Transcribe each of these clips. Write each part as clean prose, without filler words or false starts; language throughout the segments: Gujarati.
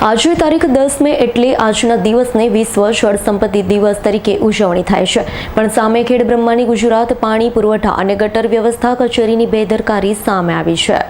આજે તારીખ 10 મે એટલે આજના દિવસને વિશ્વ જળ સંપત્તિ દિવસ તરીકે ઉજવણી થાય છે, પણ સામે ખેડબ્રહ્માની ગુજરાત પાણી પુરવઠા અને ગટર વ્યવસ્થા કચેરીની બેદરકારી સામે આવી છે।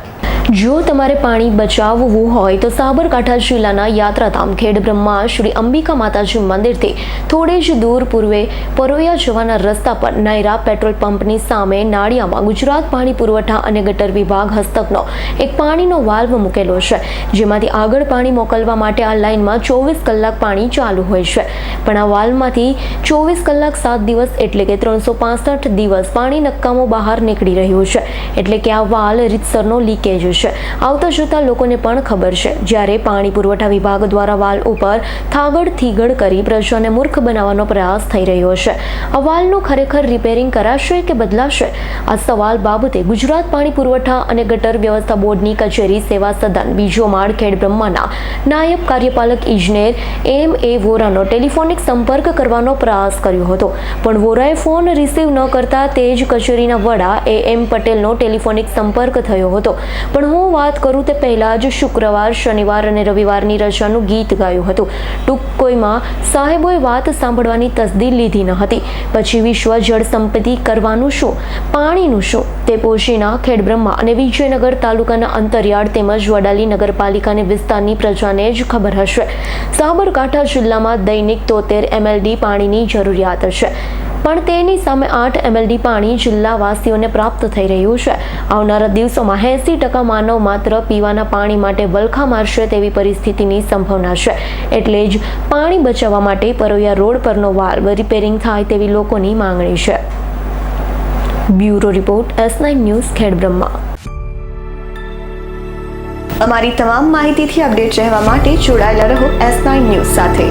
જો તમારે પાણી બચાવવું હોય તો સાબરકાંઠા જિલ્લાના યાત્રાધામ ખેડબ્રહ્મા શ્રી અંબિકા માતાજી મંદિરથી થોડે જ દૂર પૂર્વે પરોયા જવાના રસ્તા પર નાયરા પેટ્રોલ પંપની સામે નાળિયામાં ગુજરાત પાણી પુરવઠા અને ગટર વિભાગ હસ્તકનો એક પાણીનો વાલ્વ મૂકેલો છે, જેમાંથી આગળ પાણી મોકલવા માટે આ લાઇનમાં 24 કલાક પાણી ચાલુ હોય છે, પણ આ વાલ્વમાંથી 24 કલાક 7 દિવસ એટલે કે 365 દિવસ પાણી નકામું બહાર નીકળી રહ્યું છે, એટલે કે આ વાલ્વ રીતસરનો લીકેજ છે। આવતા જતા લોકોને પણ ખબર છે, જ્યારે પાણી પુરવઠા વિભાગ દ્વારા વાલ્વ ઉપર થાગડ થીગડ કરી પ્રજાને મૂર્ખ બનાવવાનો પ્રયાસ થઈ રહ્યો છે। આ વાલ્વનું ખરેખર રિપેરિંગ કરાશે કે બદલાશે? આ સવાલ બાબતે ગુજરાત પાણી પુરવઠા અને ગટર વ્યવસ્થા બોર્ડની કચેરી સેવા સદન બીજો માળ ખેડબ્રહ્માના નાયબ કાર્યપાલક ઇજનેર M.A. વોરાનો ટેલિફોનિક સંપર્ક કરવાનો પ્રયાસ કર્યો હતો, પણ વોરાએ ફોન રિસીવ ન કરતા તે જ કચેરીના વડા A.M. પટેલનો ટેલિફોનિક સંપર્ક થયો હતો, પણ હું વાત કરું તે પહેલા જ શુક્રવાર, શનિવાર અને રવિવારની રજાનું ગીત ગાયું હતું। ટૂંકમાં સાહેબોએ વાત સાંભળવાની તસદી લીધી ન હતી। પછી વિશ્વ જળ સંપત્તિ કરવાનું શું, પાણીનું શું, તે પોશીના ખેડબ્રહ્મા અને વિજયનગર તાલુકાના અંતરિયાળ તેમજ વડાલી નગરપાલિકાની વિસ્તારની પ્રજાને જ ખબર હશે। સાબરકાંઠા જિલ્લામાં દૈનિક 73 MLD પાણીની જરૂરિયાત છે, પણ તેની સામે 8 MLD પાણી જિલ્લાવાસીઓને પ્રાપ્ત થઈ રહ્યું છે। આવનારા દિવસોમાં 80% માનવ માત્ર પીવાના પાણી માટે વલખા મારશે તેવી પરિસ્થિતિની સંભાવના છે, એટલે જ પાણી બચાવવા માટે પરોયા રોડ પરનો વાલ્વ રિપેરિંગ થાય તેવી લોકોની માંગણી છે। Bureau report S9 news Khedbrahma. અમારી તમામ માહિતીથી અપડેટ રહેવા માટે જોડાયેલા રહો S9 ન્યૂઝ સાથે।